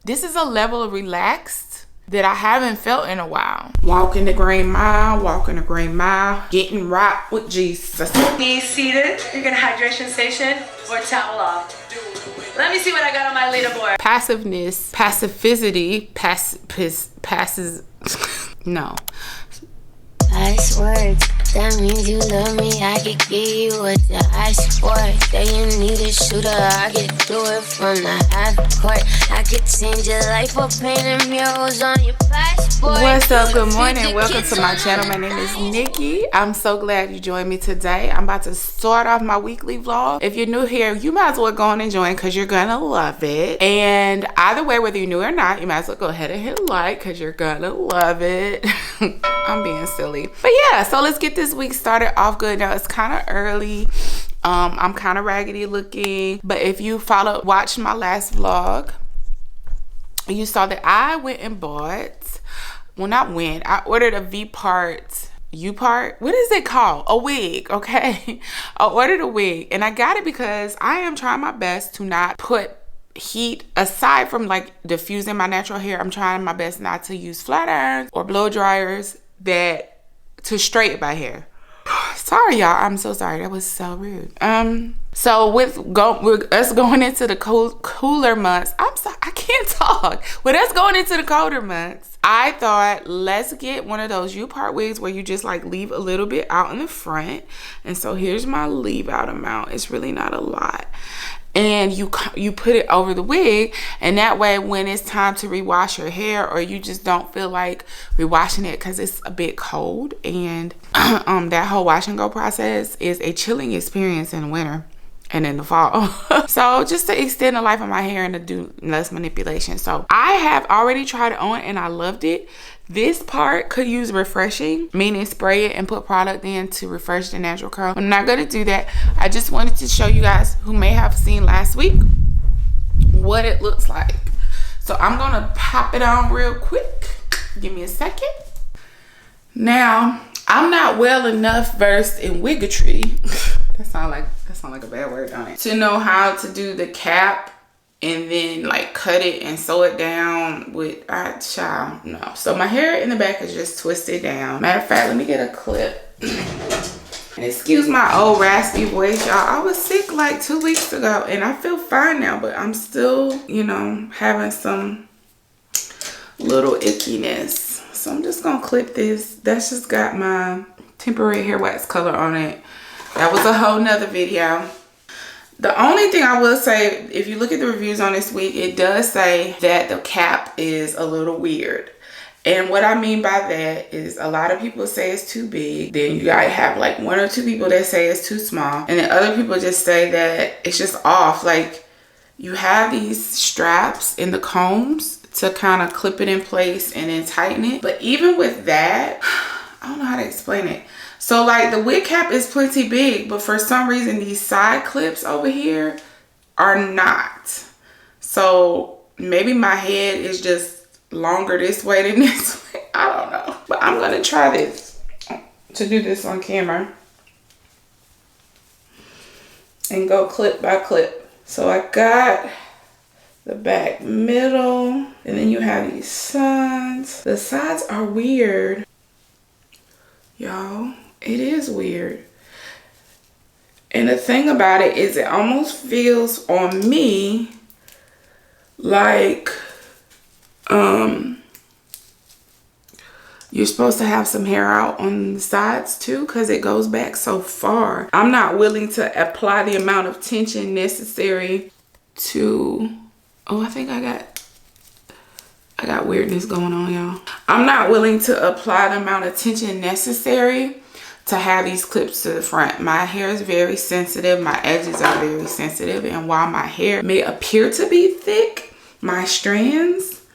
This is a level of relaxed that I haven't felt in a while. Walking the green mile, getting right with Jesus. Knees seated. You're gonna hydration station or towel off. Let me see what I got on my leaderboard. Passiveness, passivity, no. Ice words, that means you love me. I could give you what the ice for. Say you need a shooter, I could do it from the half court. I could change your life or paint them murals on your passport. What's up? Good morning. Welcome to my channel. My name is Nikki. I'm so glad you joined me today. I'm about to start off my weekly vlog. If you're new here, you might as well go on and join because you're gonna love it. And either way, whether you're new or not, you might as well go ahead and hit like because you're gonna love it. I'm being silly. But yeah, so let's get this week started off good. Now it's kind of early. I'm kind of raggedy looking, but if you watched my last vlog, you saw that I went and bought, I ordered a U-part. What is it called? A wig, okay? I ordered a wig and I got it because I am trying my best to not put heat aside from like diffusing my natural hair. I'm trying my best not to use flat irons or blow dryers to straighten my hair. Sorry y'all, I'm so sorry, that was so rude. So with us going into the cooler months, I'm sorry, I can't talk. With us going into the colder months, I thought let's get one of those U-part wigs where you just like leave a little bit out in the front. And so here's my leave out amount. It's really not a lot. And you put it over the wig, and that way when it's time to rewash your hair, or you just don't feel like rewashing it because it's a bit cold, and that whole wash and go process is a chilling experience in the winter and in the fall. So just to extend the life of my hair and to do less manipulation. So I have already tried it on and I loved it. This part could use refreshing, meaning spray it and put product in to refresh the natural curl. I'm not gonna do that. I just wanted to show you guys who may have seen last week what it looks like. So I'm gonna pop it on real quick. Give me a second. Now, I'm not well enough versed in wiggetry. That sound like a bad word, don't it? To know how to do the cap and then like cut it and sew it down with no. So my hair in the back is just twisted down. Matter of fact, let me get a clip. And excuse my old raspy voice, y'all. I was sick like 2 weeks ago and I feel fine now, but I'm still, having some little ickiness. So I'm just gonna clip this. That's just got my temporary hair wax color on it. That was a whole nother video. The only thing I will say, if you look at the reviews on this week, it does say that the cap is a little weird. And what I mean by that is a lot of people say it's too big. Then you gotta have like 1 or 2 people that say it's too small. And then other people just say that it's just off. Like you have these straps in the combs to kind of clip it in place and then tighten it. But even with that, I don't know how to explain it. So like the wig cap is plenty big, but for some reason these side clips over here are not. So maybe my head is just longer this way than this way. I don't know. But I'm gonna try to do this on camera and go clip by clip. So I got the back middle, and then you have these sides. The sides are weird, y'all. It is weird. And the thing about it is it almost feels on me like you're supposed to have some hair out on the sides too, because it goes back so far. I'm not willing to apply the amount of tension necessary to, I think I got weirdness going on, y'all. I'm not willing to apply the amount of tension necessary to have these clips to the front. My hair is very sensitive. My edges are very sensitive. And while my hair may appear to be thick, my strands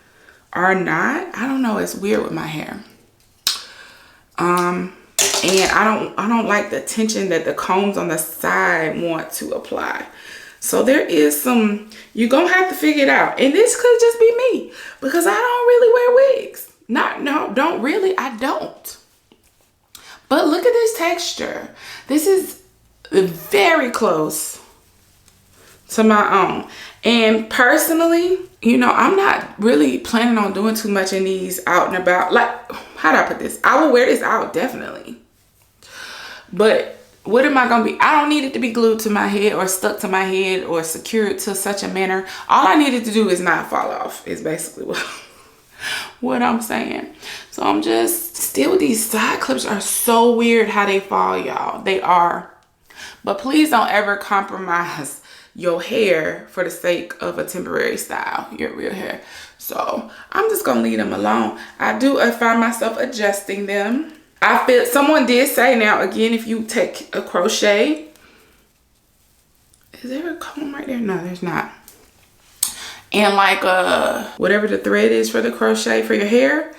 are not. I don't know, it's weird with my hair. And I don't like the tension that the combs on the side want to apply. So there is some, you're gonna have to figure it out. And this could just be me because I don't really wear wigs. I don't. But look at this texture. This is very close to my own. And personally, you know, I'm not really planning on doing too much in these out and about. Like, how do I put this? I will wear this out, definitely. But what am I going to be? I don't need it to be glued to my head or stuck to my head or secured to such a manner. All I needed to do is not fall off, is basically what I'm saying. So I'm just, still, these side clips are so weird how they fall, y'all. They are. But please don't ever compromise your hair for the sake of a temporary style, your real hair. So I'm just gonna leave them alone. I find myself adjusting them. I feel, someone did say, now again, if you take a crochet, is there a comb right there? No, there's not. And like whatever the thread is for the crochet for your hair,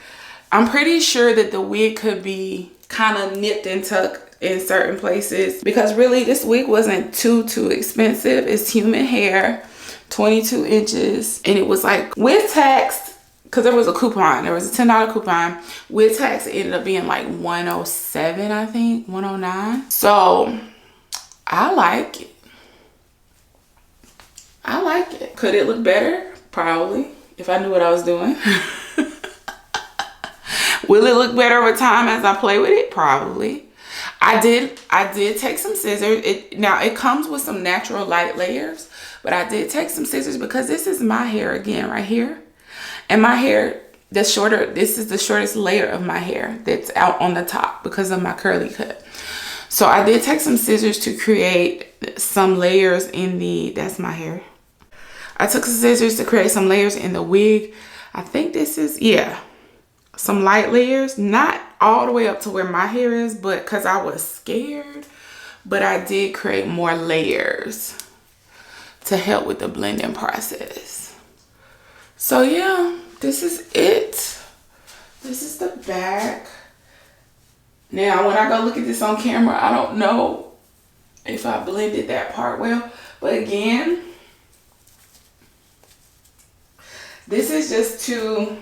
I'm pretty sure that the wig could be kind of nipped and tucked in certain places, because really this wig wasn't too expensive. It's human hair, 22 inches, and it was like with tax, because there was a coupon, there was a $10 coupon. With tax, it ended up being like 107, I think, 109. So I like it. I like it. Could it look better? Probably, if I knew what I was doing. Will it look better with time as I play with it? Probably. I did take some scissors. Now it comes with some natural light layers, but I did take some scissors because this is my hair again right here. And my hair, this is the shortest layer of my hair that's out on the top because of my curly cut. So I did take some scissors to create some layers in that's my hair. I took some scissors to create some layers in the wig. I think this is, yeah, some light layers, not all the way up to where my hair is, but because I was scared, but I did create more layers to help with the blending process. So yeah, this is it. This is the back. Now when I go look at this on camera, I don't know if I blended that part well, but again, this is just to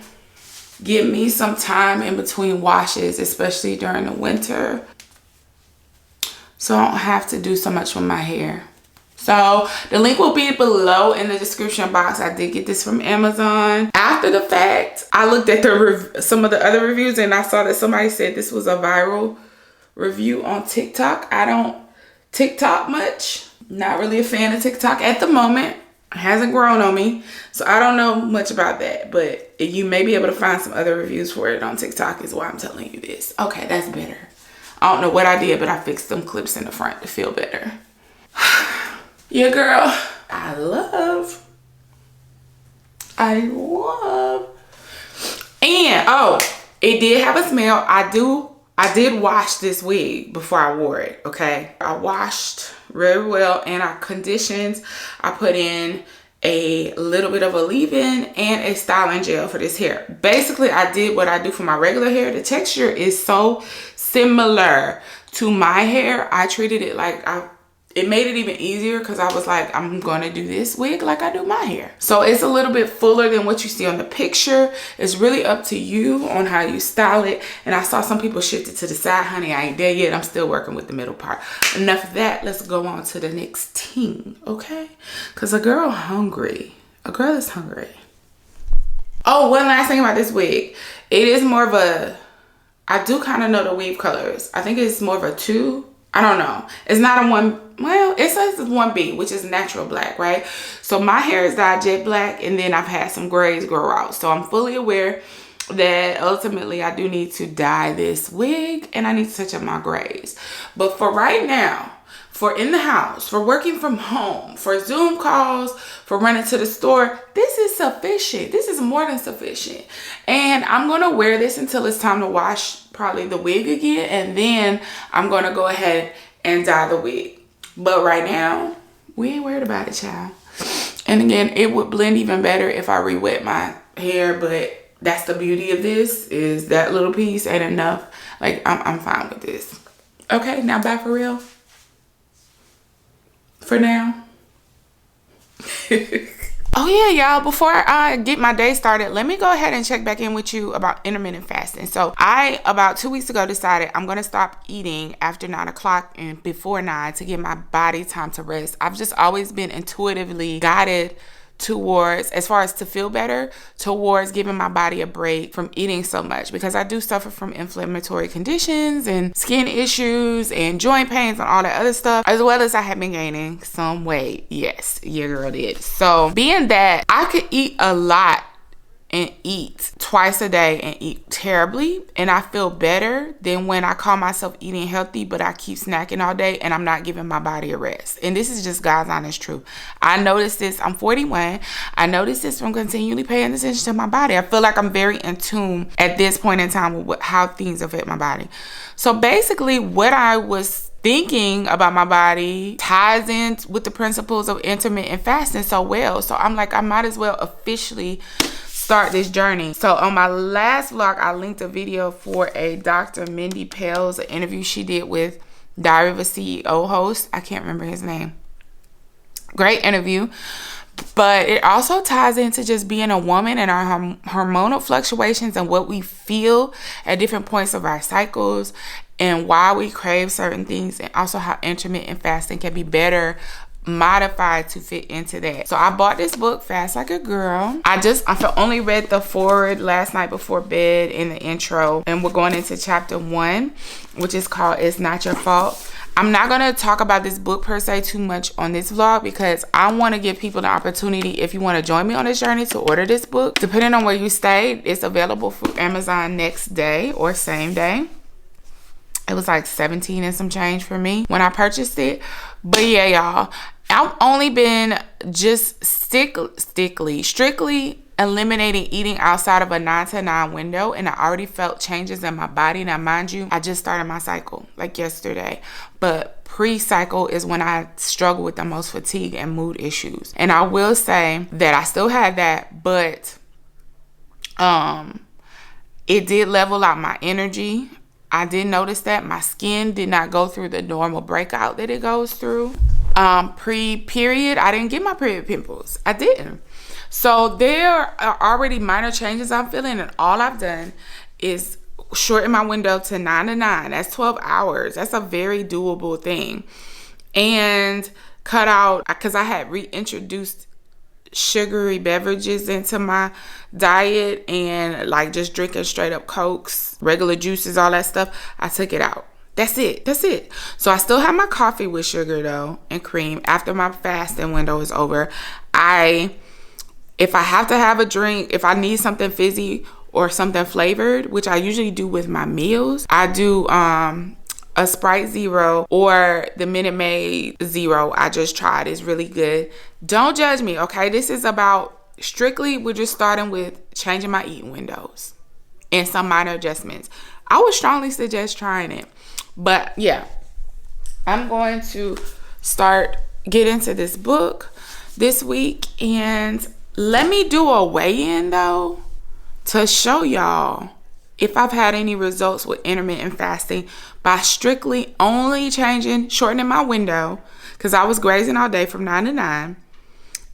give me some time in between washes, especially during the winter, so I don't have to do so much with my hair. So the link will be below in the description box. I did get this from Amazon. After the fact, I looked at some of the other reviews and I saw that somebody said this was a viral review on TikTok. I don't TikTok much. Not really a fan of TikTok at the moment. It hasn't grown on me, so I don't know much about that, but you may be able to find some other reviews for it on TikTok is why I'm telling you this. Okay, that's better. I don't know what I did, but I fixed some clips in the front to feel better. Yeah, girl, I love. And oh, it did have a smell. I did wash this wig before I wore it, okay? I washed very well and I conditioned. I put in a little bit of a leave-in and a styling gel for this hair. Basically, I did what I do for my regular hair. The texture is so similar to my hair. I treated it like it made it even easier because I was like, I'm gonna do this wig like I do my hair. So it's a little bit fuller than what you see on the picture. It's really up to you on how you style it. And I saw some people shift it to the side. Honey, I ain't there yet. I'm still working with the middle part. Enough of that. Let's go on to the next thing, okay? Because a girl is hungry. Oh, one last thing about this wig. It is more of a, I do kind of know the weave colors. I think it's more of a 2. I don't know. It's not a 1. Well, it says it's 1B, which is natural black, right? So my hair is dyed jet black, and then I've had some grays grow out. So I'm fully aware that ultimately I do need to dye this wig, and I need to touch up my grays. But for right now, for in the house, for working from home, for Zoom calls, for running to the store, this is sufficient. This is more than sufficient. And I'm going to wear this until it's time to wash probably the wig again, and then I'm going to go ahead and dye the wig. But right now, we ain't worried about it, child. And again, it would blend even better if I re-wet my hair, but that's the beauty of this, is that little piece ain't enough. Like, I'm fine with this. Okay, now bye for real. For now. Oh yeah, y'all, before I get my day started, let me go ahead and check back in with you about intermittent fasting. So I, about 2 weeks ago, decided I'm going to stop eating after 9 o'clock and before 9 to give my body time to rest. I've just always been intuitively guided towards, as far as to feel better, towards giving my body a break from eating so much, because I do suffer from inflammatory conditions and skin issues and joint pains and all that other stuff, as well as I have been gaining some weight. Yes, your girl did. So being that I could eat a lot and eat twice a day and eat terribly, and I feel better than when I call myself eating healthy but I keep snacking all day and I'm not giving my body a rest. And this is just God's honest truth. I noticed this. I'm 41. I noticed this from continually paying attention to my body. I feel like I'm very in tune at this point in time with how things affect my body. So basically what I was thinking about my body ties in with the principles of intermittent fasting so well. So I'm like, I might as well officially start this journey. So on my last vlog, I linked a video for a Dr. Mindy Pales, an interview she did with Diary of a CEO host. I can't remember his name. Great interview. But it also ties into just being a woman and our hormonal fluctuations and what we feel at different points of our cycles and why we crave certain things, and also how intermittent fasting can be better modified to fit into that. So I bought this book, Fast Like a Girl. I only read the foreword last night before bed in the intro, and we're going into chapter 1, which is called It's Not Your Fault. I'm not going to talk about this book per se too much on this vlog, because I want to give people the opportunity, if you want to join me on this journey, to order this book. Depending on where you stay, it's available through Amazon next day or same day. It was like 17 and some change for me when I purchased it. But yeah, y'all, I've only been just strictly eliminating eating outside of a 9 to 9 window, and I already felt changes in my body. Now, mind you, I just started my cycle like yesterday, but pre-cycle is when I struggle with the most fatigue and mood issues. And I will say that I still had that, but it did level out my energy. I did notice that my skin did not go through the normal breakout that it goes through. Pre-period, I didn't get my period pimples. I didn't. So there are already minor changes I'm feeling, and all I've done is shorten my window to 9 to 9. That's 12 hours. That's a very doable thing. And cut out, because I had reintroduced sugary beverages into my diet, and like just drinking straight up Cokes, regular juices, all that stuff. I took it out. That's it. So I still have my coffee with sugar though and cream after my fasting window is over. If I have to have a drink, if I need something fizzy or something flavored, which I usually do with my meals, I do a Sprite Zero or the Minute Maid Zero. I just tried. It's really good. Don't judge me, okay? This is about strictly, we're just starting with changing my eating windows and some minor adjustments. I would strongly suggest trying it. But yeah, I'm going to get into this book this week, and let me do a weigh-in though to show y'all if I've had any results with intermittent fasting by strictly only shortening my window, because I was grazing all day from 9 to 9.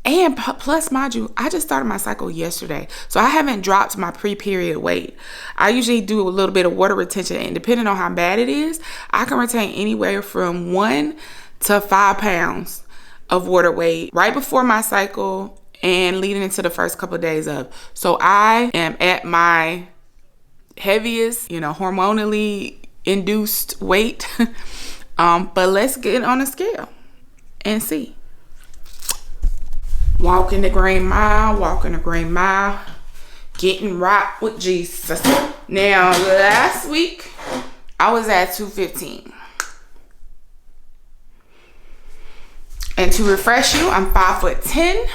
And plus, mind you, I just started my cycle yesterday, so I haven't dropped my pre-period weight. I usually do a little bit of water retention, and depending on how bad it is, I can retain anywhere from 1 to 5 pounds of water weight right before my cycle and leading into the first couple of days of. So I am at my heaviest, hormonally induced weight. But let's get on a scale and see. Walking the green mile, getting right with Jesus. Now, last week, I was at 215. And to refresh you, I'm 5'10".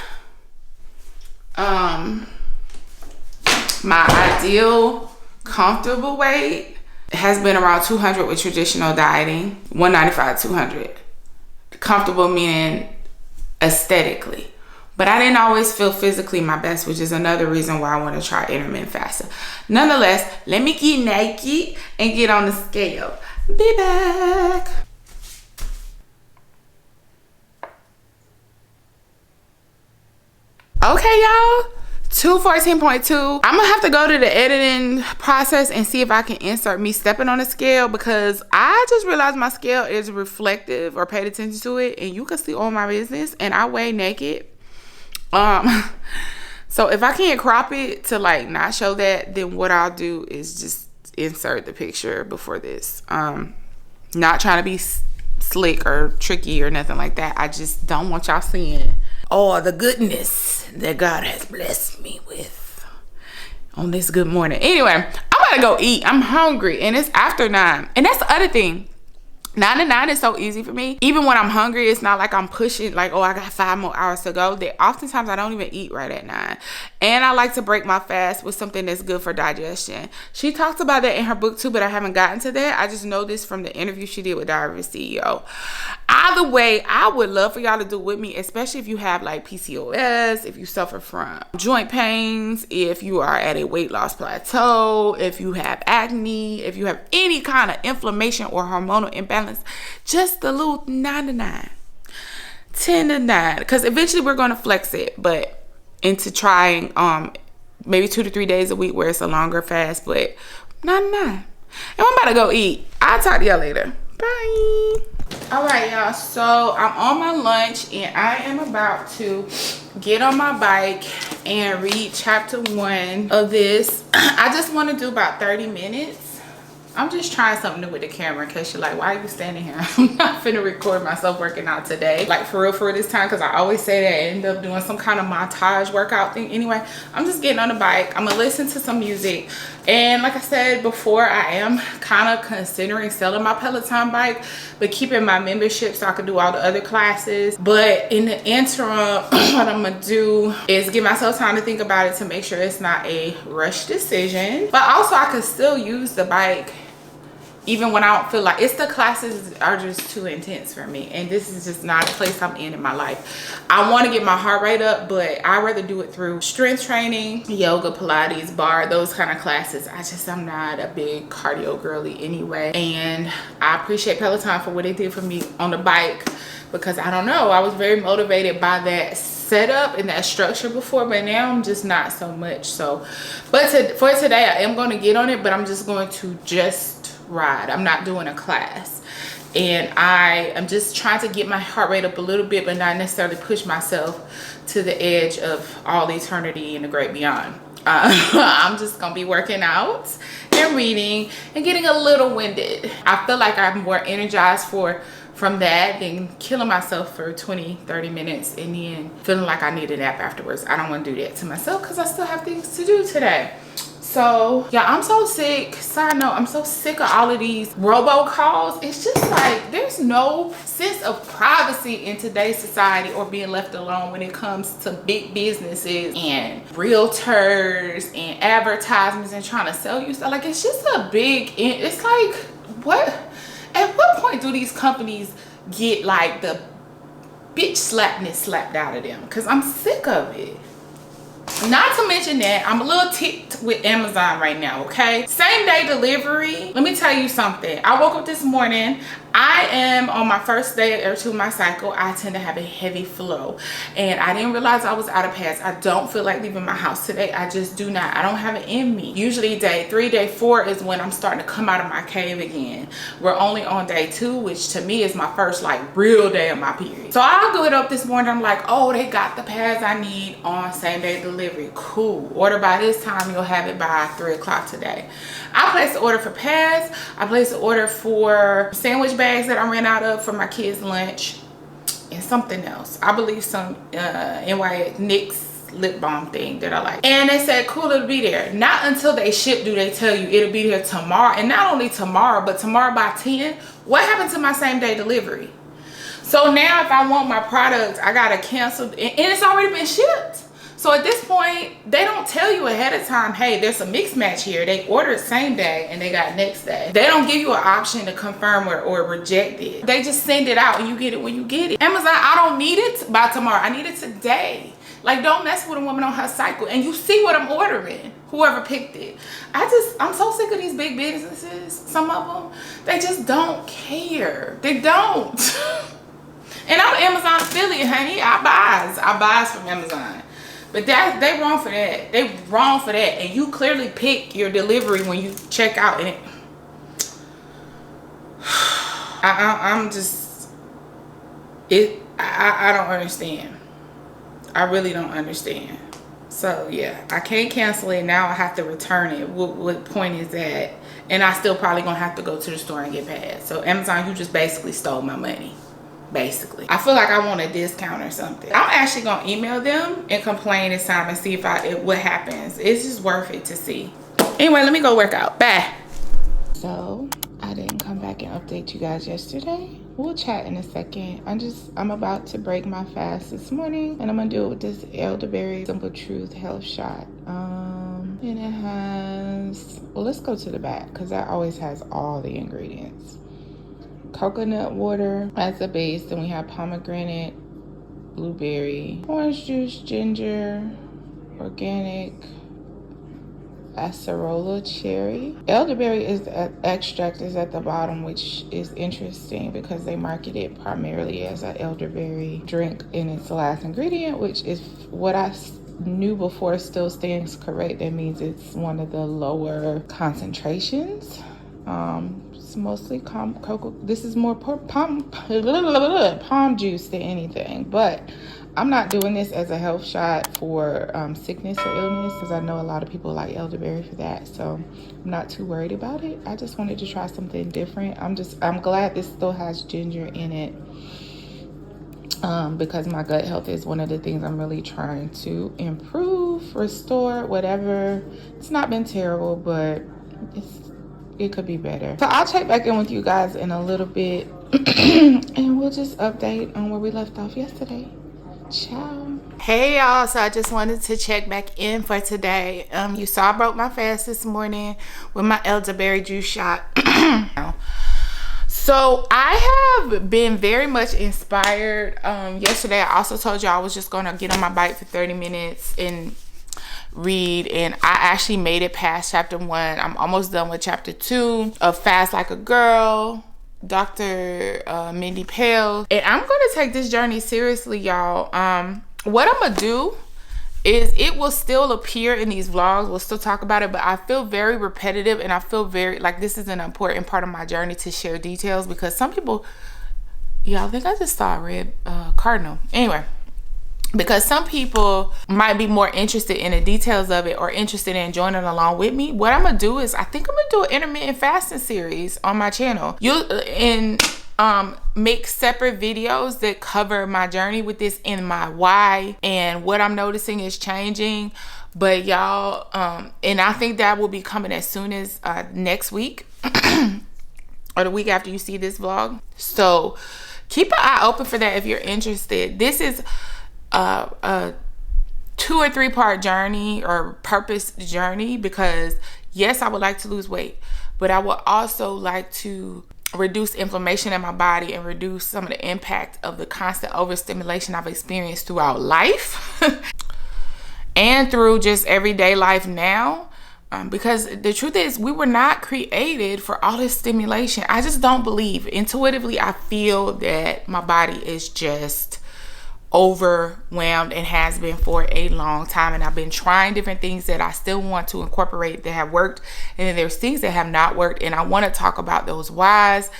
My ideal comfortable weight has been around 200 with traditional dieting. 195, 200. Comfortable meaning aesthetically. But I didn't always feel physically my best, which is another reason why I want to try intermittent fasting. Nonetheless, let me get naked and get on the scale. Be back. Okay, y'all. 214.2. I'm gonna have to go to the editing process and see if I can insert me stepping on the scale, because I just realized my scale is reflective, or paid attention to it, and you can see all my business, and I weigh naked So if I can't crop it to like not show that, then what I'll do is just insert the picture before this. Not trying to be slick or tricky or nothing like that. I just don't want y'all seeing all the goodness that God has blessed me with on this good morning. Anyway, I'm about to go eat. I'm hungry and it's after 9. And that's the other thing. 9 to 9 is so easy for me. Even when I'm hungry, it's not like I'm pushing like, oh, I got 5 more hours to go. Oftentimes I don't even eat right at 9. And I like to break my fast with something that's good for digestion. She talks about that in her book too, but I haven't gotten to that. I just know this from the interview she did with Diaries CEO. Either way, I would love for y'all to do with me, especially if you have like PCOS, if you suffer from joint pains, if you are at a weight loss plateau, if you have acne, if you have any kind of inflammation or hormonal imbalance. Just a little 9 to 9, 10 to 9, because eventually we're going to flex it, but into trying maybe 2 to 3 days a week where it's a longer fast, but 9 to 9. And I'm about to go eat. I'll talk to y'all later. Bye. All right, y'all, so I'm on my lunch and I am about to get on my bike and read chapter 1 of this. I just want to do about 30 minutes. I'm just trying something new with the camera in case you're like, why are you standing here? I'm not finna record myself working out today. Like for real this time, because I always say that I end up doing some kind of montage workout thing. Anyway, I'm just getting on the bike. I'm gonna listen to some music. And like I said before, I am kind of considering selling my Peloton bike, but keeping my membership so I can do all the other classes. But in the interim, what I'm gonna do is give myself time to think about it to make sure it's not a rush decision. But also I could still use the bike even when I don't feel like it's the classes are just too intense for me, and this is just not a place I'm in my life. I want to get my heart rate up, but I'd rather do it through strength training, yoga, Pilates, bar, those kind of classes. I'm not a big cardio girly anyway, and I appreciate Peloton for what they did for me on the bike, because I don't know, I was very motivated by that setup and that structure before, but now I'm just not so much. So but for today I am going to get on it, but I'm just going to ride. I'm not doing a class, and I am just trying to get my heart rate up a little bit, but not necessarily push myself to the edge of all eternity and the great beyond. I'm just gonna be working out and reading and getting a little winded. I feel like I'm more energized from that than killing myself for 20-30 minutes and then feeling like I need a nap afterwards. I don't want to do that to myself because I still have things to do today. So yeah, I'm so sick. Side note, I'm so sick of all of these robocalls. It's just like there's no sense of privacy in today's society or being left alone when it comes to big businesses and realtors and advertisements and trying to sell you stuff. Like it's just a big, it's like what? At what point do these companies get like the bitch slapness slapped out of them? Because I'm sick of it. Not to mention that I'm a little ticked with Amazon right now, okay? Same day delivery. Let me tell you something. I woke up this morning. I am on my first day or two of my cycle. I tend to have a heavy flow, and I didn't realize I was out of pads. I don't feel like leaving my house today. I just do not. I don't have it in me. Usually day 3, day 4 is when I'm starting to come out of my cave again. We're only on day 2, which to me is my first like real day of my period. So I'll do it up this morning. I'm like, oh, they got the pads I need on same day delivery. Cool. Order by this time, you'll have it by 3 o'clock today. I placed the order for pads. I placed the order for sandwich bags that I ran out of for my kids' lunch and something else. I believe some NYX lip balm thing that I like. And they said, cool, it'll be there. Not until they ship do they tell you it'll be there tomorrow. And not only tomorrow, but tomorrow by 10. What happened to my same day delivery? So now if I want my product, I gotta cancel, and it's already been shipped. So at this point, they don't tell you ahead of time, hey, there's a mix match here. They ordered same day and they got next day. They don't give you an option to confirm or reject it. They just send it out and you get it when you get it. Amazon, I don't need it by tomorrow. I need it today. Like, don't mess with a woman on her cycle. And you see what I'm ordering, whoever picked it. I'm so sick of these big businesses. Some of them, they just don't care. They don't. And I'm an Amazon affiliate, honey. I buys from Amazon. But they wrong for that. They wrong for that. And you clearly pick your delivery when you check out. And I don't understand. I really don't understand. So yeah, I can't cancel it. Now I have to return it. What point is that? And I still probably gonna have to go to the store and get paid. So Amazon, you just basically stole my money. Basically, I feel like I want a discount or something. I'm actually gonna email them and complain this time and see what happens. It's just worth it to see. Anyway, let me go work out. Bye. So I didn't come back and update you guys yesterday. We'll chat in a second. I'm about to break my fast this morning, and I'm gonna do it with this elderberry Simple Truth health shot. And it has, well, let's go to the back because that always has all the ingredients. Coconut water as a base, then we have pomegranate, blueberry, orange juice, ginger, organic acerola cherry. Elderberry is the extract is at the bottom, which is interesting because they market it primarily as an elderberry drink in its last ingredient, which is what I knew before still stands correct. That means it's one of the lower concentrations. It's mostly cocoa. This is more palm juice than anything, but I'm not doing this as a health shot for sickness or illness because I know a lot of people like elderberry for that, so I'm not too worried about it. I just wanted to try something different. I'm glad this still has ginger in it because my gut health is one of the things I'm really trying to improve, restore, whatever. It's not been terrible, but it could be better. So I'll check back in with you guys in a little bit and we'll just update on where we left off yesterday. Ciao. Hey y'all, so I just wanted to check back in for today. You saw I broke my fast this morning with my elderberry juice shot. So I have been very much inspired. Yesterday I also told you I was just gonna get on my bike for 30 minutes and read, and I actually made it past chapter 1. I'm almost done with chapter 2 of Fast Like a Girl, Dr. Mindy Pale, and I'm gonna take this journey seriously, y'all. What I'm gonna do is it will still appear in these vlogs, we'll still talk about it, but I feel very repetitive and I feel very like this is an important part of my journey to share details because some people, yeah, I think I just saw a red cardinal. Anyway, because some people might be more interested in the details of it or interested in joining along with me. What I'm gonna do is I think I'm gonna do an intermittent fasting series on my channel. Make separate videos that cover my journey with this and my why and what I'm noticing is changing. But y'all, and I think that will be coming as soon as next week or the week after you see this vlog. So keep an eye open for that if you're interested. This is a 2 or 3 part journey or purpose journey because yes, I would like to lose weight, but I would also like to reduce inflammation in my body and reduce some of the impact of the constant overstimulation I've experienced throughout life and through just everyday life now. Because the truth is we were not created for all this stimulation. I just don't believe. Intuitively, I feel that my body is just overwhelmed and has been for a long time, and I've been trying different things that I still want to incorporate that have worked, and then there's things that have not worked, and I want to talk about those whys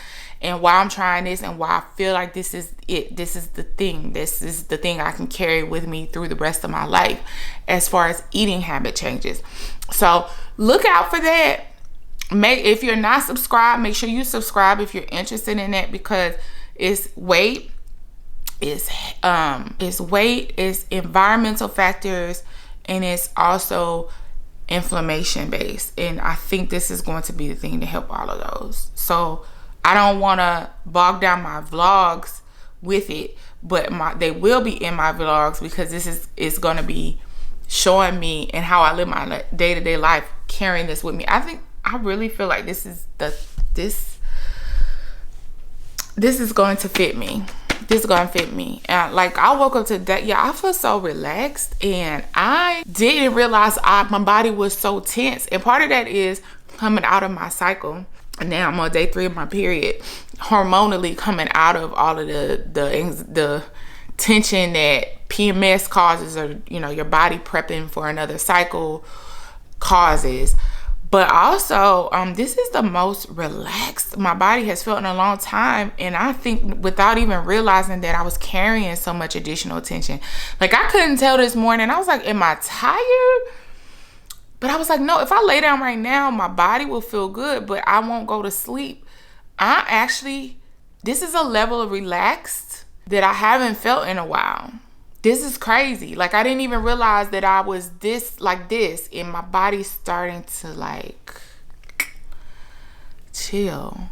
and why I'm trying this and why I feel like this is it. This is the thing I can carry with me through the rest of my life as far as eating habit changes. So look out for that. If you're not subscribed, make sure you subscribe if you're interested in that, because it's weight, it's environmental factors, and it's also inflammation based, and I think this is going to be the thing to help all of those. So I don't want to bog down my vlogs with it, but they will be in my vlogs because this is going to be showing me and how I live my day-to-day life, carrying this with me. I really feel like this is going to fit me. This is gonna fit me. And like I woke up today, I feel so relaxed, and I didn't realize my body was so tense. And part of that is coming out of my cycle. And now I'm on day 3 of my period, hormonally coming out of all of the tension that PMS causes, or your body prepping for another cycle causes. But also, this is the most relaxed my body has felt in a long time. And I think without even realizing that I was carrying so much additional tension. Like, I couldn't tell this morning. I was like, am I tired? But I was like, no, if I lay down right now, my body will feel good, but I won't go to sleep. This is a level of relaxed that I haven't felt in a while. This is crazy. Like, I didn't even realize that I was this, and my body's starting to, like, chill.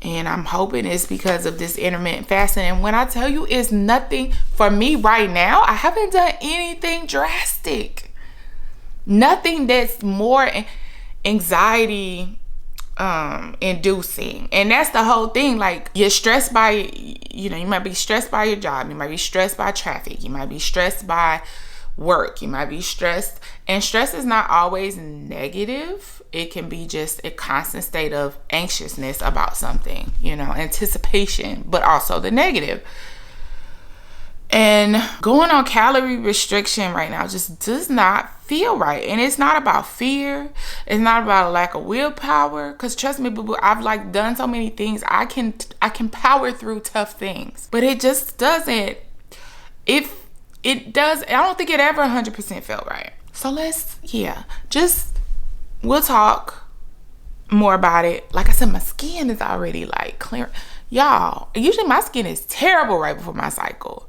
And I'm hoping it's because of this intermittent fasting. And when I tell you it's nothing for me right now, I haven't done anything drastic. Nothing that's more anxiety inducing. And that's the whole thing. Like, you're stressed by, you might be stressed by your job, you might be stressed by traffic, you might be stressed by work, you might be stressed. And stress is not always negative. It can be just a constant state of anxiousness about something, anticipation, but also the negative. And going on calorie restriction right now just does not feel right. And it's not about fear. It's not about a lack of willpower. Because trust me, boo-boo, I've done so many things. I can power through tough things. But it just doesn't. If it does, I don't think it ever 100% felt right. So we'll talk more about it. Like I said, my skin is already clear. Y'all, usually my skin is terrible right before my cycle.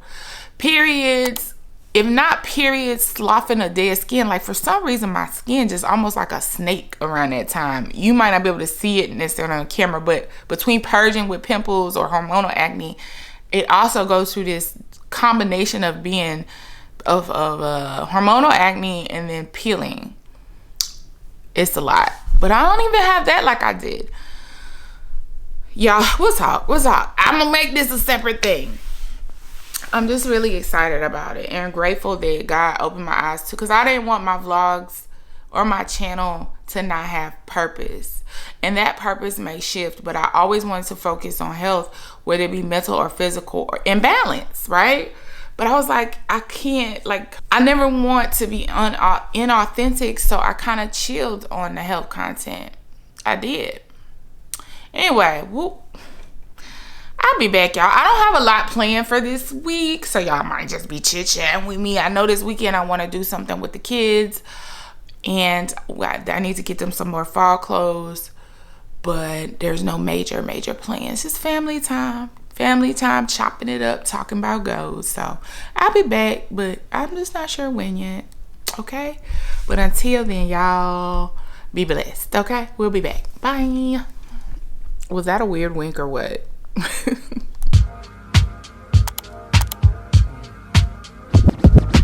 Periods, if not periods, sloughing a dead skin. Like, for some reason, my skin just almost like a snake around that time. You might not be able to see it necessarily on camera, but between purging with pimples or hormonal acne, it also goes through this combination of hormonal acne and then peeling. It's a lot. But I don't even have that like I did. Y'all, we'll talk. I'm going to make this a separate thing. I'm just really excited about it and grateful that God opened my eyes to, because I didn't want my vlogs or my channel to not have purpose. And that purpose may shift, but I always wanted to focus on health, whether it be mental or physical or imbalance, right? But I was like, I can't, I never want to be inauthentic, so I kind of chilled on the health content. I did. Anyway, I'll be back, y'all. I don't have a lot planned for this week, so y'all might just be chit-chatting with me. I know this weekend I want to do something with the kids, and I need to get them some more fall clothes, but there's no major plans. Just family time, chopping it up, talking about goals. So I'll be back, but I'm just not sure when yet, okay? But until then, y'all, be blessed, okay? We'll be back. Bye. Was that a weird wink or what?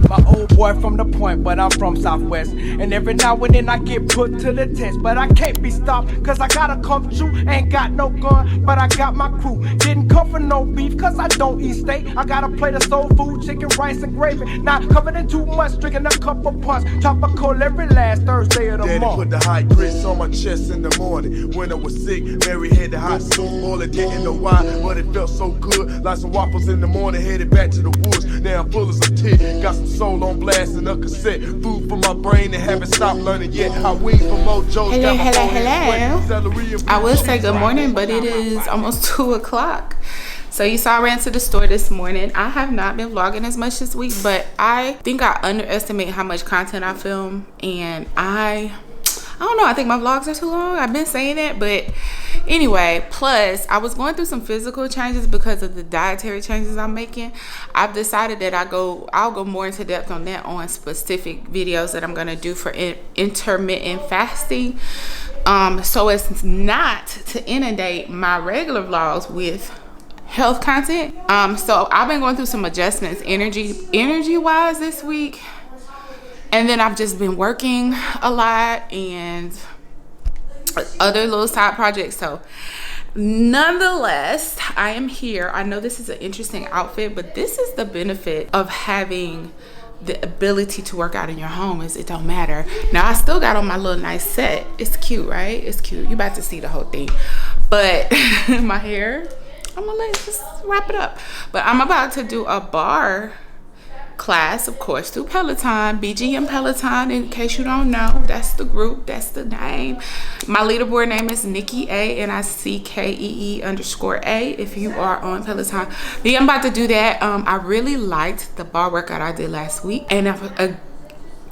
My old boy from the point, but I'm from Southwest. And every now and then I get put to the test, but I can't be stopped, cause I gotta come through. Ain't got no gun, but I got my crew. Didn't come for no beef, cause I don't eat steak. I got a plate of soul food, chicken, rice, and gravy. Not covered in too much, drinking a cup of punch. Tropical every last Thursday of the Daddy month. Put the hot grits on my chest in the morning. When I was sick, Mary had the hot soup boiler. Didn't know why, but it felt so good. Like some waffles in the morning, headed back to the woods. Now I'm full as a tit. Got some soul on blast and a cassette. Food for my brain and haven't stopped learning yet. How we from Mojo's got my hello. I will say good morning, but it is almost 2 o'clock. So you saw I ran to the store this morning. I have not been vlogging as much this week, but I think I underestimate how much content I film, and I don't know, I think my vlogs are too long. I've been saying that, but anyway, plus I was going through some physical changes because of the dietary changes I'm making. I've decided that I'll go more into depth on that on specific videos that I'm going to do for intermittent fasting. So it's not to inundate my regular vlogs with health content. So I've been going through some adjustments energy wise this week. And then I've just been working a lot and other little side projects. So nonetheless, I am here. I know this is an interesting outfit, but this is the benefit of having the ability to work out in your home, is it don't matter. Now I still got on my little nice set. It's cute, right? It's cute. You about to see the whole thing. But my hair, I'm gonna just wrap it up. But I'm about to do a barre class, of course, through Peloton, BGM Peloton. In case you don't know, that's the group, that's the name. My leaderboard name is Nikki A, NICKEE_A. If you are on Peloton, but I'm about to do that. I really liked the bar workout I did last week, and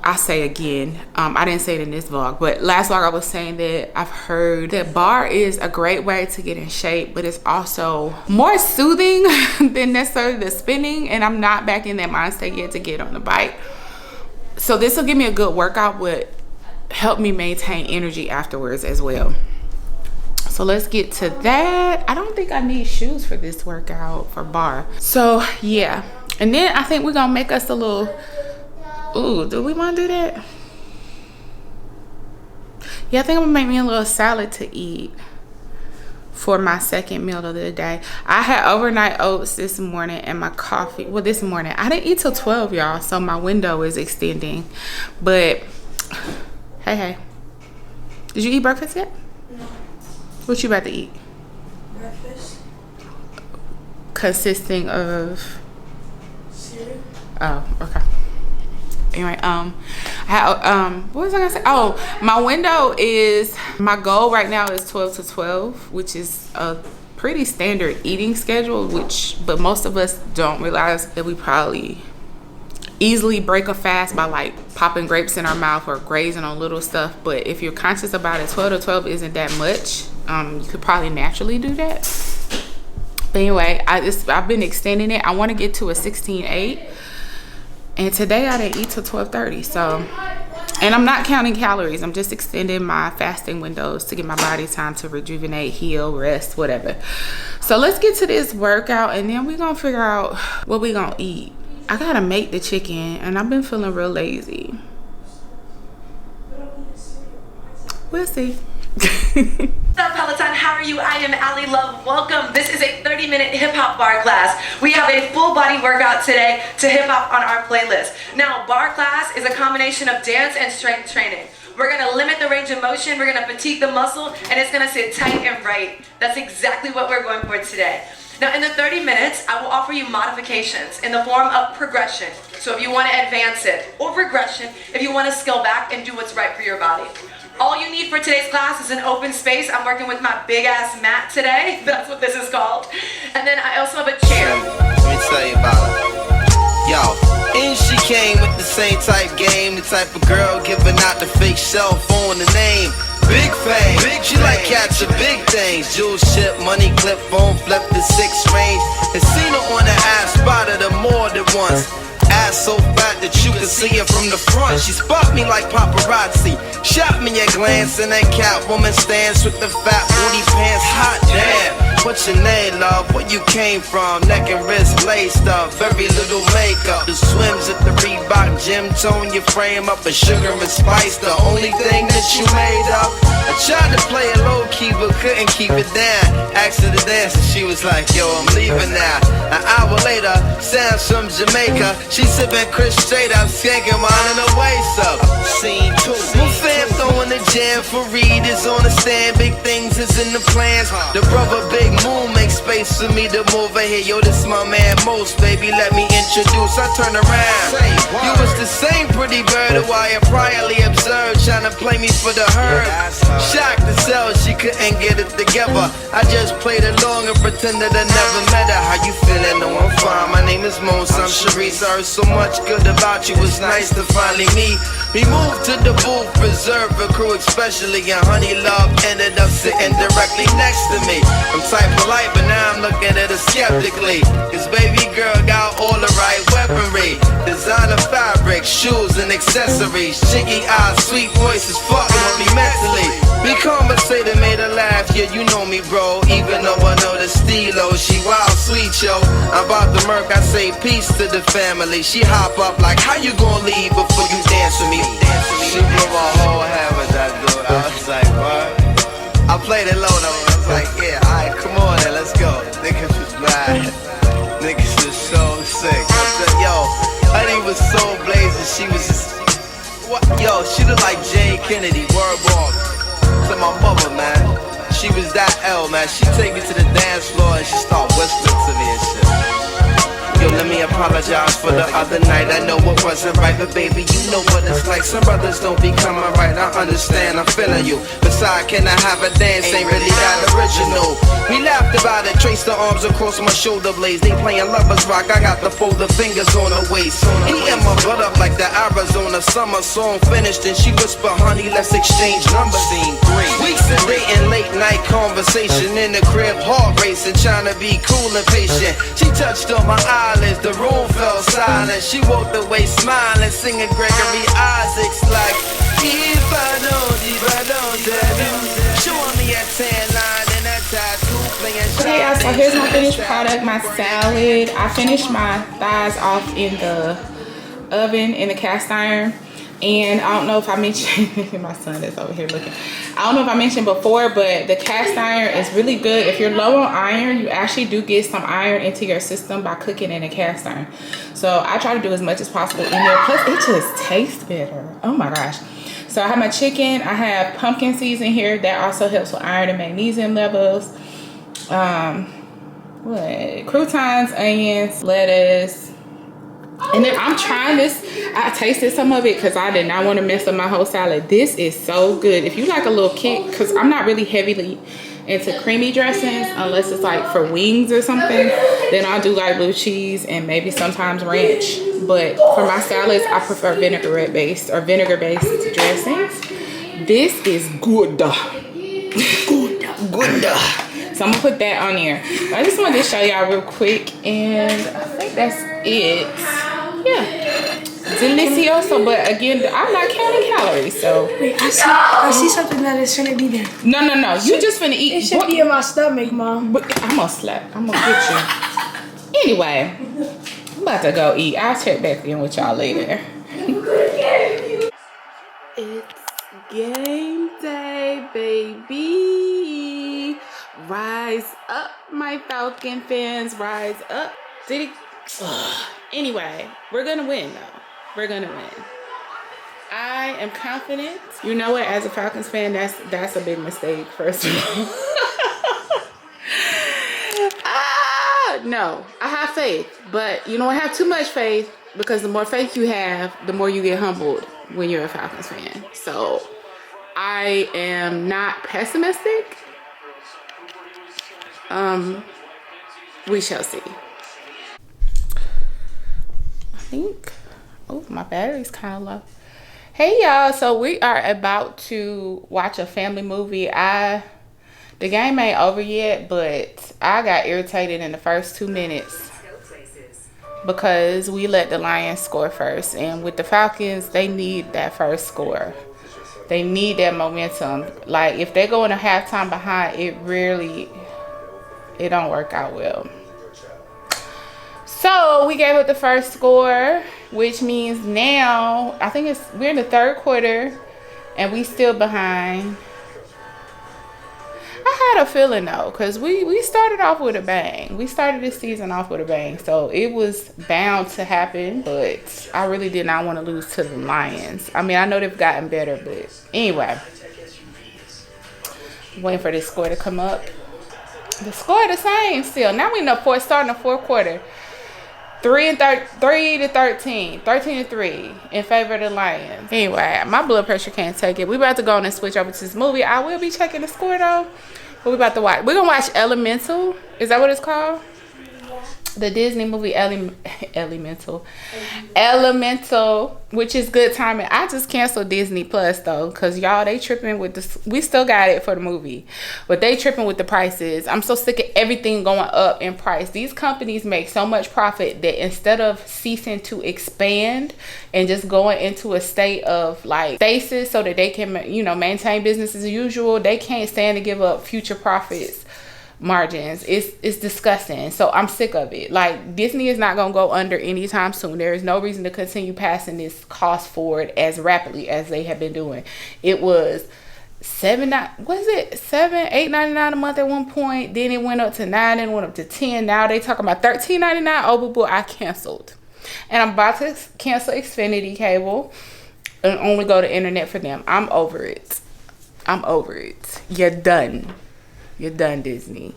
I say again, I didn't say it in this vlog, but last vlog I was saying that I've heard that bar is a great way to get in shape, but it's also more soothing than necessarily the spinning, and I'm not back in that mindset yet to get on the bike. So this will give me a good workout, but help me maintain energy afterwards as well. So let's get to that. I don't think I need shoes for this workout for bar. So yeah, and then I think we're gonna make us a little, ooh, do we want to do that? Yeah, I think I'm gonna make me a little salad to eat for my second meal of the day. I had overnight oats this morning and my coffee. Well, this morning I didn't eat till 12, y'all, so my window is extending. But hey, did you eat breakfast yet? No. What you about to eat? Breakfast. Consisting of Cereal. Oh, okay. Anyway, what was I gonna say? Oh, my window is, my goal right now is 12 to 12, which is a pretty standard eating schedule, but most of us don't realize that we probably easily break a fast by like popping grapes in our mouth or grazing on little stuff. But if you're conscious about it, 12 to 12 isn't that much. You could probably naturally do that. But anyway, I've been extending it. I want to get to a 16:8. And today I didn't eat till 12:30, so, and I'm not counting calories. I'm just extending my fasting windows to give my body time to rejuvenate, heal, rest, whatever. So let's get to this workout, and then we're gonna figure out what we're gonna eat. I gotta make the chicken, and I've been feeling real lazy. We'll see. What's up, Peloton? How are you? I am Allie Love. Welcome. This is a 30-minute hip-hop bar class. We have a full body workout today to hip-hop on our playlist. Now, bar class is a combination of dance and strength training. We're going to limit the range of motion, we're going to fatigue the muscle, and it's going to sit tight and right. That's exactly what we're going for today. Now, in the 30 minutes, I will offer you modifications in the form of progression. So if you want to advance it, or regression if you want to scale back and do what's right for your body. All you need for today's class is an open space. I'm working with my big ass mat today. That's what this is called. And then I also have a chair. Let me tell you about it. Yo, and she came with the same type game, the type of girl giving out the fake cell phone, the name. Big fame, she like catching big things. Jewel ship, money clip, phone flip the 6 range. And seen her on the ass, spotted her more than once. Ass so fat that you can see her from the front. She spot me like paparazzi. Shot me a glance and that Catwoman stance with the fat booty pants. Hot damn, what's your name, love? Where you came from? Neck and wrist laced up, very little makeup. The swims at the Reebok gym, tone your frame up. A sugar and spice, the only thing that you made up. I tried to play it low key but couldn't keep it down. Asked her to dance and she was like, yo, I'm leaving now. An hour later, Sam's from Jamaica. She sipping Chris straight up, skanking mine in her waist up. Scene 2. My fam throwing the jam for Reed is on the stand. Big things is in the plans. The brother Big Moon makes space for me to move over here. Yo, this my man Most, baby, let me introduce. I turn around. You was the same pretty bird who I had priorly observed, trying to play me for the herd. Shocked to sell, she couldn't get it together. I just played along and pretended I never met her. How you feeling? No, I'm fine. My name is Most, I'm Sharice. I heard so much good about you, it's nice to finally meet. We moved to the booth, reserved for crew especially, and Honey Love ended up sitting directly next to me. I'm type polite, but now I'm looking at her skeptically. Cause baby girl got all the right weaponry. Designer fabric, shoes and accessories. Chinky eyes, sweet voices, fucking with me mentally. We conversated, made her laugh, yeah you know me bro. Even though I know the stilo, she wild sweet yo. I'm about to murk, I say peace to the family. She hop up like, how you gonna leave before you dance with me? She blew my whole head with that dude. I was like, what? I played it low though. I was like, yeah, alright, come on then, let's go. Niggas was mad. Niggas was so sick. I said, yo, honey was so blazing. She was just, what? Yo, she looked like Jane Kennedy, word walk. To my mother, man. She was that L, man. She take me to the dance floor and she start whispering to me and shit. Yo, let me apologize for the other night. I know it wasn't right, but baby, you know what it's like. Some brothers don't be coming right. I understand, I'm feeling you. Besides, can I have a dance? Ain't really that original. We laughed about it, traced the arms across my shoulder blades. They playing lovers rock, I got the folded fingers on her waist. He and my butt up like the Arizona summer. Song finished and she whispered, honey, let's exchange numbers. Scene 3. Weeks of dating, late night conversation in the crib, heart racing, trying to be cool and patient. She touched on my eyelids, the room fell silent. She walked away smiling, singing Gregory Isaacs like, if I don't tell you, showing me a tan line and a tattoo playing. Okay, y'all, so here's my finished product, my salad. I finished my thighs off in the oven in the cast iron. And I don't know if I mentioned, my son is over here looking. I don't know if I mentioned before, but the cast iron is really good. If you're low on iron, you actually do get some iron into your system by cooking in a cast iron. So I try to do as much as possible in there. Plus, it just tastes better. Oh my gosh. So I have my chicken. I have pumpkin seeds in here. That also helps with iron and magnesium levels. Croutons, onions, lettuce. And then I'm trying this. I tasted some of it because I did not want to mess up my whole salad. This is so good. If you like a little kick, because I'm not really heavily into creamy dressings unless it's like for wings or something, then I'll do like blue cheese and maybe sometimes ranch. But for my salads, I prefer vinegar-based dressings. This is good. Good. So I'm gonna put that on there. I just wanted to show y'all real quick, and I think that's it. Yeah, delicioso. But again, I'm not counting calories, so. Wait, I see something that is gonna be there. No. You just finna eat. It should be in my stomach, Mom. But I'm gonna slap. I'm gonna get you. Anyway, I'm about to go eat. I'll check back in with y'all later. It's game day, baby. Rise up, my Falcon fans. Rise up. Anyway, we're gonna win though. We're gonna win. I am confident. You know what? As a Falcons fan, that's a big mistake, first of all. No, I have faith, but you don't have too much faith, because the more faith you have, the more you get humbled when you're a Falcons fan. So I am not pessimistic. We shall see. I think, oh, my battery's kind of low. Hey y'all, so we are about to watch a family movie. The game ain't over yet, but I got irritated in the first 2 minutes because we let the Lions score first, and with the Falcons, they need that first score. They need that momentum. Like, if they go in a halftime behind, it don't work out well. So we gave up the first score, which means now I think we're in the third quarter and we still behind. I had a feeling though, because we started off with a bang. We started this season off with a bang, so it was bound to happen, but I really did not want to lose to the Lions. I mean, I know they've gotten better, but anyway, waiting for this score to come up. The score the same still. Now we know starting the fourth quarter. 13-3 in favor of the Lions. Anyway, my blood pressure can't take it. We about to go on and switch over to this movie. I will be checking the score though. But we about to watch. We're gonna watch Elemental. Is that what it's called? Yeah. The Disney movie Elemental, which is good timing. I just canceled Disney Plus though, cause y'all, they tripping with this. We still got it for the movie, but they tripping with the prices. I'm so sick of everything going up in price. These companies make so much profit that instead of ceasing to expand and just going into a state of like stasis so that they can, maintain business as usual, they can't stand to give up future profits margins. It's disgusting. So I'm sick of it. Like, Disney is not gonna go under anytime soon. There is no reason to continue passing this cost forward as rapidly as they have been doing. It was $8.99 a month at one point, then it went up to $9, and went up to $10. Now they talking about $13.99. Oh, but I canceled, and I'm about to cancel Xfinity cable and only go to internet for them. I'm over it. You're done, Disney.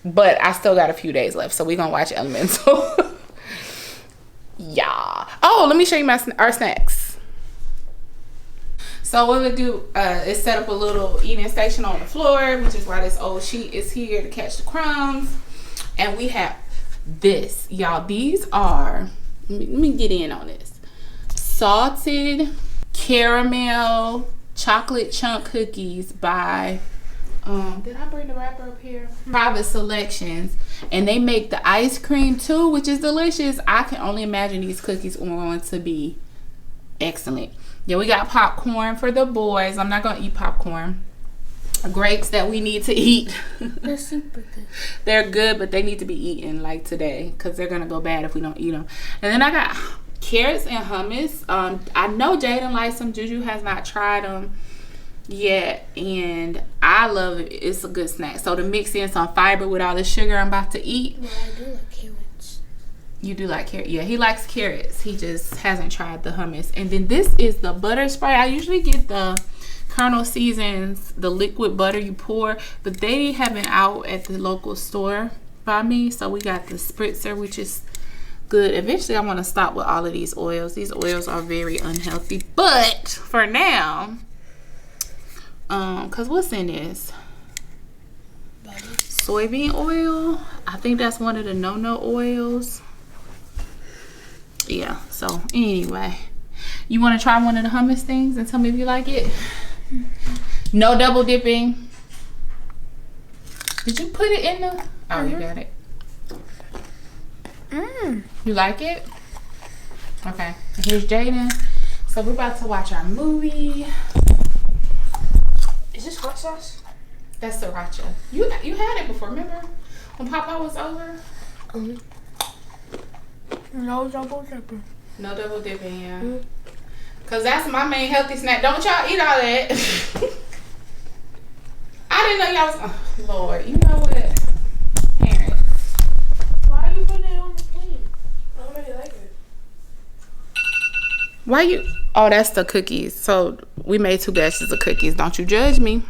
But I still got a few days left, so we're gonna watch Elemental. Yeah. Oh, let me show you our snacks. So what we do is set up a little eating station on the floor, which is why this old sheet is here to catch the crumbs. And we have this, y'all. These are, let me get in on this. Salted caramel chocolate chunk cookies by did I bring the wrapper up here? Private Selections, and they make the ice cream too, which is delicious. I can only imagine these cookies are going to be excellent. Yeah, we got popcorn for the boys. I'm not gonna eat popcorn. Grapes that we need to eat. They're super good. They're good, but they need to be eaten like today because they're gonna go bad if we don't eat them. And then I got carrots and hummus. I know Jaden likes them. Juju has not tried them yet, and I love it. It's a good snack. So to mix in some fiber with all the sugar I'm about to eat. Well, I do like carrots. You do like carrots? Yeah, he likes carrots. He just hasn't tried the hummus. And then this is the butter spray. I usually get the Colonel Seasons, the liquid butter you pour, but they have been out at the local store by me. So we got the spritzer, which is good. Eventually I want to stop with all of these oils. These oils are very unhealthy, but for now, because what's in this? Soybean oil. I think that's one of the no oils. Yeah, so anyway, you want to try one of the hummus things and tell me if you like it? No double dipping. Did you put it in the? Oh, you got it. You like it? Okay. Here's Jaden. So we're about to watch our movie. Is this hot sauce? That's sriracha. You had it before, remember? When Papa was over? No double dipping. No double dipping, yeah. Cause that's my main healthy snack. Don't y'all eat all that. I didn't know y'all was. Oh, Lord, you know what? Parents. Why are you putting it on the plate? I don't really like it. Why you? Oh, that's the cookies. So we made 2 batches of cookies. Don't you judge me.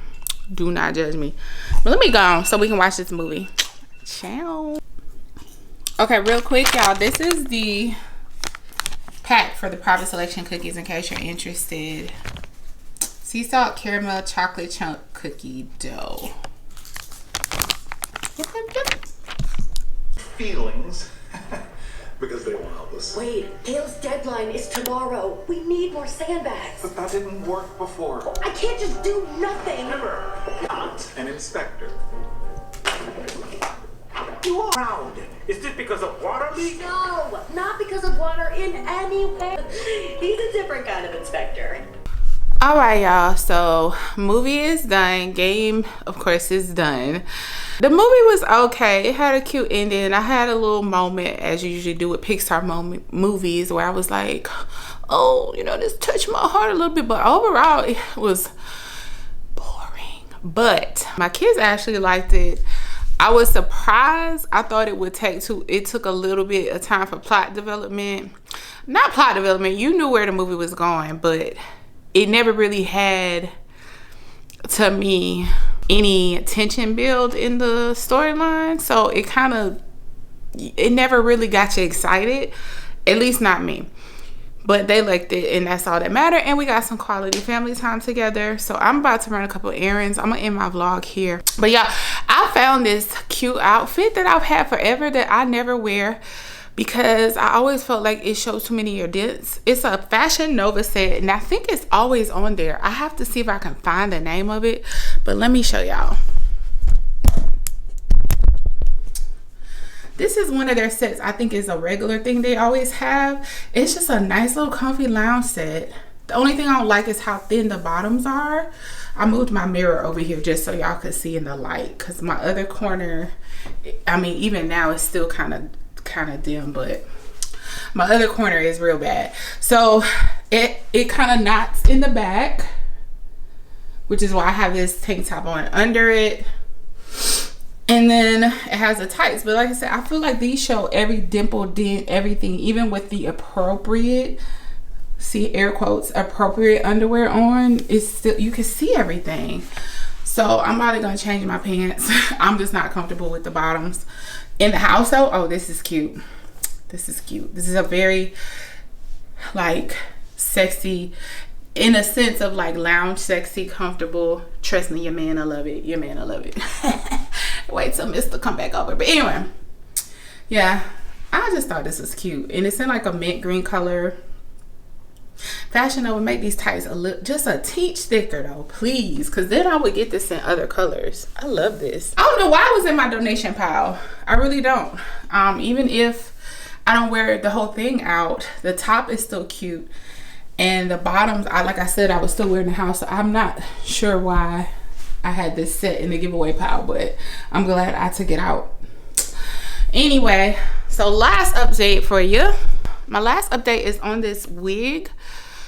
Do not judge me. But let me go so we can watch this movie. Ciao. Okay, real quick, y'all. This is the pack for the Private Selection cookies in case you're interested. Sea salt caramel chocolate chunk cookie dough. Feelings because they won't help us. Wait, Gail's deadline is tomorrow. We need more sandbags. But that didn't work before. I can't just do nothing. Remember, not an inspector. You are round. Is this because of water leak? No, not because of water in any way. He's a different kind of inspector. All right, y'all. So movie is done. Game, of course, is done. The movie was okay. It had a cute ending. I had a little moment, as you usually do with Pixar movies, where I was like, oh, you know, this touched my heart a little bit. But overall, it was boring. But my kids actually liked it. I was surprised. I thought it would take it took a little bit of time for plot development. Not plot development. You knew where the movie was going, but it never really had, to me, any tension build in the storyline. So it never really got you excited. At least not me. But they liked it, and that's all that mattered. And we got some quality family time together. So I'm about to run a couple errands. I'm gonna end my vlog here. But y'all, I found this cute outfit that I've had forever that I never wear because I always felt like it shows too many of your dents. It's a Fashion Nova set, and I think it's always on there. I have to see if I can find the name of it, but let me show y'all. This is one of their sets. I think is a regular thing they always have. It's just a nice little comfy lounge set. The only thing I don't like is how thin the bottoms are. I moved my mirror over here just so y'all could see in the light, because my other corner, I mean, even now it's still kind of dim, but my other corner is real bad. So it kind of knots in the back, which is why I have this tank top on under it. And then it has the tights. But like I said, I feel like these show every dimple, dent, everything, even with the appropriate, see, air quotes, appropriate underwear on. It's still, you can see everything. So I'm probably gonna change my pants. I'm just not comfortable with the bottoms. In the house though, oh, this is cute. This is cute. This is a very like sexy, in a sense of like lounge sexy, comfortable. Trust me, your man will love it. Your man will love it. Wait till Mr. come back over. But anyway, yeah, I just thought this was cute. And it's in like a mint green color. Fashion Nova, make these tights a little, just a teach thicker though, please, because then I would get this in other colors. I love this. I don't know why it was in my donation pile. I really don't. Even if I don't wear the whole thing out, the top is still cute, and the bottoms, like I said, I was still wearing the house, so I'm not sure why I had this set in the giveaway pile, but I'm glad I took it out. Anyway, so last update for you. My last update is on this wig.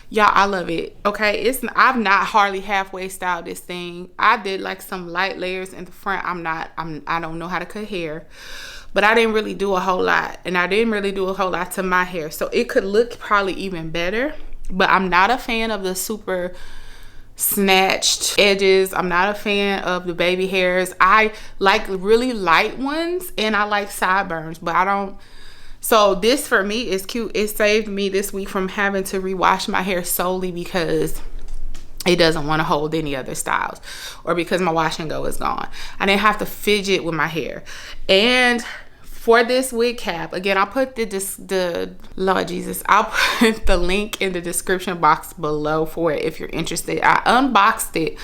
Y'all, I love it. Okay, I've not hardly halfway styled this thing. I did like some light layers in the front. I don't know how to cut hair, but I didn't really do a whole lot, and I didn't really do a whole lot to my hair, so it could look probably even better. But I'm not a fan of the super snatched edges. I'm not a fan of the baby hairs. I like really light ones, and I like sideburns, but I don't. So this for me is cute. It saved me this week from having to rewash my hair solely because it doesn't want to hold any other styles, or because my wash and go is gone. I didn't have to fidget with my hair. And for this wig cap, again, I'll put the Lord Jesus, I'll put the link in the description box below for it if you're interested. I unboxed it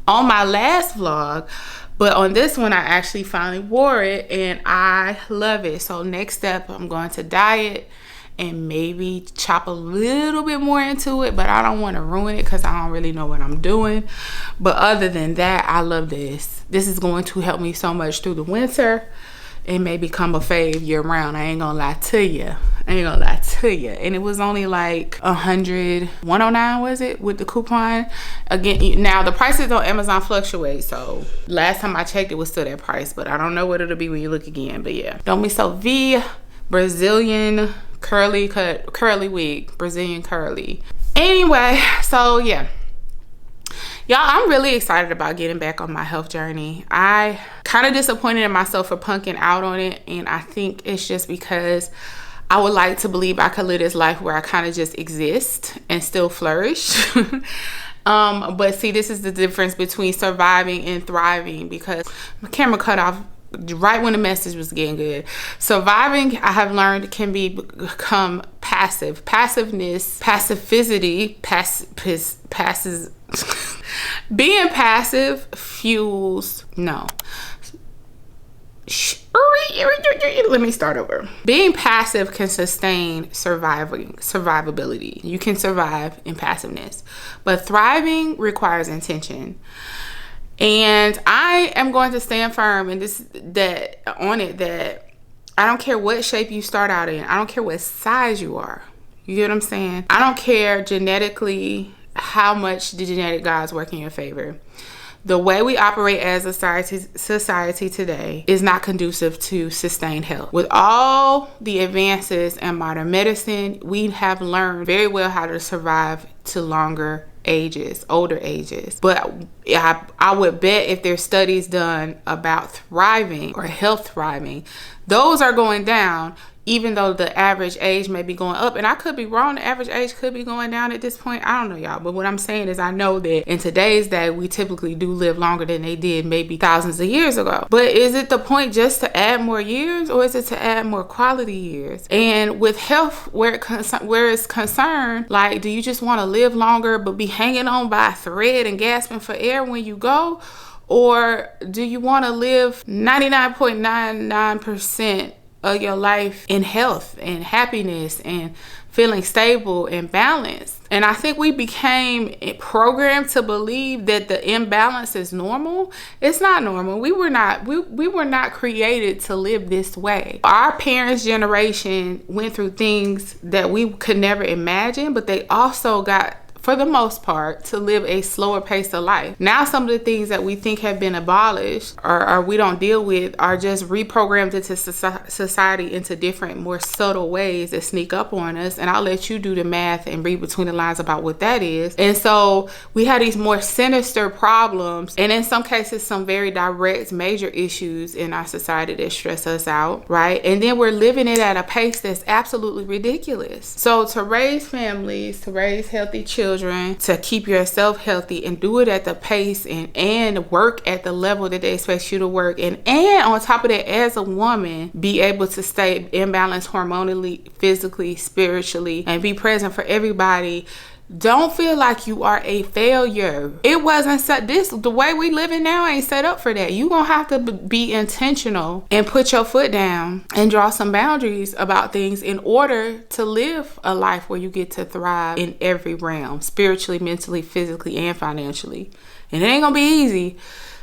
on my last vlog, but on this one I actually finally wore it and I love it. So next step, I'm going to dye it and maybe chop a little bit more into it, but I don't want to ruin it because I don't really know what I'm doing. But other than that, I love this. This is going to help me so much through the winter and may become a fave year round. I ain't gonna lie to you. And it was only like 109, was it, with the coupon? Again, now the prices on Amazon fluctuate, so last time I checked it was still that price, but I don't know what it'll be when you look again. But yeah, Domiso V Brazilian curly wig, Brazilian curly. Anyway, so yeah, y'all, I'm really excited about getting back on my health journey. I kind of disappointed in myself for punking out on it, and I think it's just because I would like to believe I could live this life where I kind of just exist and still flourish. But see, this is the difference between surviving and thriving, because my camera cut off right when the message was getting good. Surviving, I have learned, can become passive. Passivity passes. Being passive fuels, no. Let me start over. Being passive can sustain survivability. You can survive in passiveness, but thriving requires intention. And I am going to stand firm in that I don't care what shape you start out in. I don't care what size you are. You get what I'm saying? I don't care genetically how much the genetic gods work in your favor. The way we operate as a society today is not conducive to sustained health. With all the advances in modern medicine, we have learned very well how to survive to older ages. But I would bet if there's studies done about thriving or health thriving, those are going down, even though the average age may be going up. And I could be wrong. The average age could be going down at this point. I don't know, y'all. But what I'm saying is I know that in today's day, we typically do live longer than they did maybe thousands of years ago. But is it the point just to add more years, or is it to add more quality years? And with health, where it's concerned, like, do you just want to live longer but be hanging on by a thread and gasping for air when you go? Or do you want to live 99.99% of your life in health and happiness and feeling stable and balanced? And I think we became programmed to believe that the imbalance is normal. It's not normal. We were not created to live this way. Our parents' generation went through things that we could never imagine, but they also got for the most part, to live a slower pace of life. Now, some of the things that we think have been abolished or we don't deal with are just reprogrammed into society into different, more subtle ways that sneak up on us. And I'll let you do the math and read between the lines about what that is. And so we have these more sinister problems, and in some cases, some very direct, major issues in our society that stress us out, right? And then we're living it at a pace that's absolutely ridiculous. So to raise families, to raise healthy children, to keep yourself healthy and do it at the pace and work at the level that they expect you to work, and on top of that, as a woman, be able to stay imbalanced hormonally, physically, spiritually, and be present for everybody. Don't feel like you are a failure. It wasn't set. The way we living now ain't set up for that. You gonna have to be intentional and put your foot down and draw some boundaries about things in order to live a life where you get to thrive in every realm, spiritually, mentally, physically, and financially. And it ain't gonna be easy,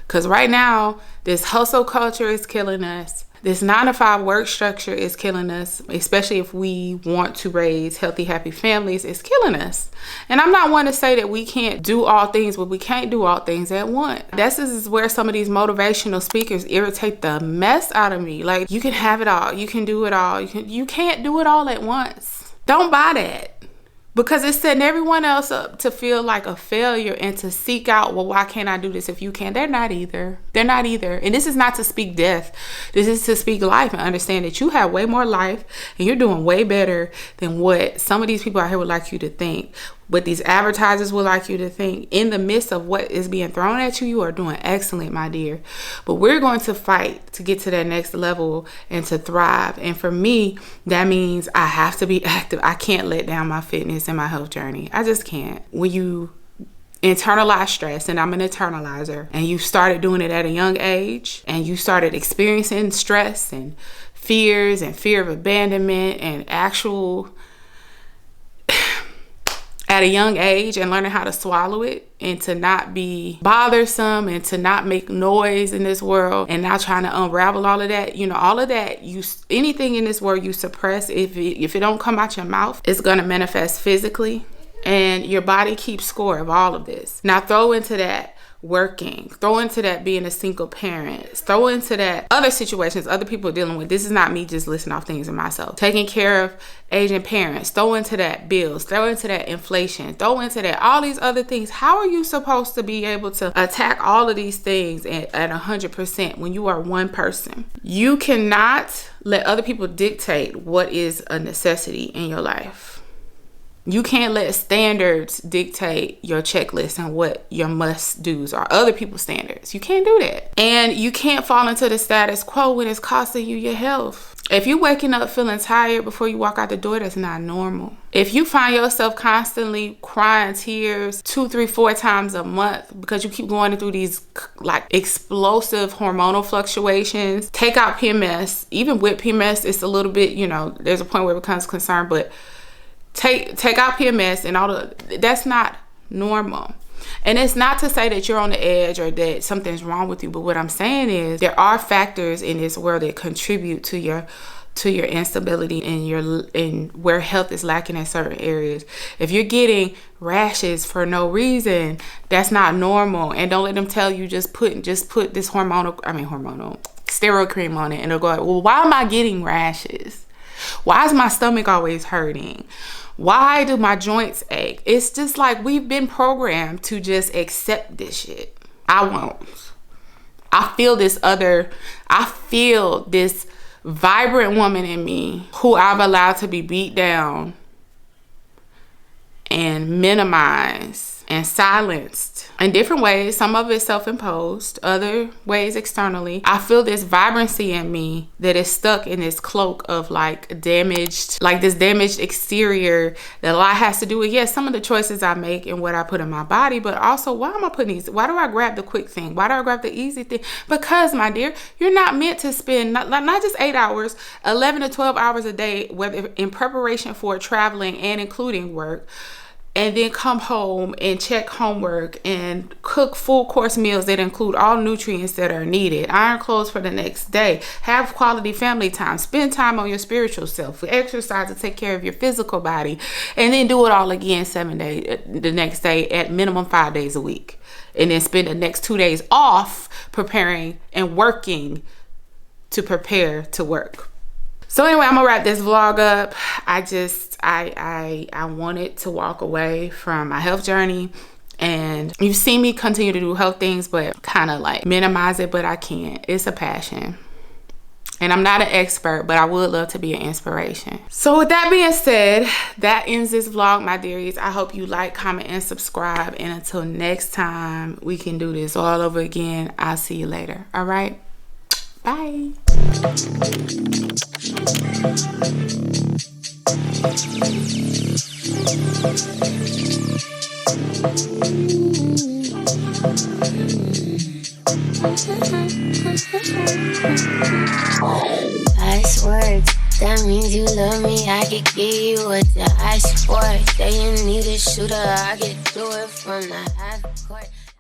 because right now this hustle culture is killing us. This 9-to-5 work structure is killing us, especially if we want to raise healthy, happy families. It's killing us. And I'm not one to say that we can't do all things, but we can't do all things at once. This is where some of these motivational speakers irritate the mess out of me. Like, you can have it all. You can do it all. You can't do it all at once. Don't buy that. Because it's setting everyone else up to feel like a failure and to seek out, well, why can't I do this if you can? They're not either. They're not either. And this is not to speak death. This is to speak life and understand that you have way more life and you're doing way better than what some of these people out here would like you to think. What these advertisers would like you to think. In the midst of what is being thrown at you, you are doing excellent, my dear. But we're going to fight to get to that next level and to thrive. And for me, that means I have to be active. I can't let down my fitness and my health journey. I just can't. When you internalize stress, and I'm an internalizer, and you started doing it at a young age, and you started experiencing stress and fears and fear of abandonment and actual at a young age, and learning how to swallow it and to not be bothersome and to not make noise in this world, and now trying to unravel all of that, all of that, anything in this world you suppress, if it don't come out your mouth, it's going to manifest physically, and your body keeps score of all of this. Now throw into that working, throw into that being a single parent, throw into that other situations other people are dealing with. This is not me just listing off things in myself. Taking care of aging parents, throw into that bills, throw into that inflation, throw into that all these other things. How are you supposed to be able to attack all of these things at 100% when you are one person? You cannot let other people dictate what is a necessity in your life. You can't let standards dictate your checklist and what your must-dos are, other people's standards. You can't do that. And you can't fall into the status quo when it's costing you your health. If you're waking up feeling tired before you walk out the door, that's not normal. If you find yourself constantly crying tears 2, 3, 4 times a month because you keep going through these like explosive hormonal fluctuations, take out PMS. Even with PMS, it's a little bit, there's a point where it becomes concern, but take out PMS and that's not normal. And it's not to say that you're on the edge or that something's wrong with you, but what I'm saying is there are factors in this world that contribute to your instability and where health is lacking in certain areas. If you're getting rashes for no reason, that's not normal. And don't let them tell you just put this steroid cream on it, and they'll go, well, why am I getting rashes? Why is my stomach always hurting? Why do my joints ache? It's just like we've been programmed to just accept this shit. I won't. I feel this vibrant woman in me who I've allowed to be beat down and minimized and silenced in different ways. Some of it self-imposed, other ways externally. I feel this vibrancy in me that is stuck in this cloak of this damaged exterior that a lot has to do with, yes, some of the choices I make and what I put in my body, but also why do I grab the quick thing? Why do I grab the easy thing? Because, my dear, you're not meant to spend not just 8 hours, 11 to 12 hours a day, whether in preparation for traveling and including work, and then come home and check homework and cook full course meals that include all nutrients that are needed, iron clothes for the next day, have quality family time, spend time on your spiritual self, exercise to take care of your physical body, and then do it all again the next day at minimum 5 days a week, and then spend the next 2 days off preparing and working to prepare to work. So anyway, I'm gonna wrap this vlog up. I wanted to walk away from my health journey, and you've seen me continue to do health things, but kind of like minimize it, but I can't. It's a passion. And I'm not an expert, but I would love to be an inspiration. So with that being said, that ends this vlog, my dearies. I hope you like, comment, and subscribe. And until next time, we can do this all over again. I'll see you later. All right? Bye. Last words, that means you love me. I could give you what you ask for. Say you need a shooter, I could do it from the half court.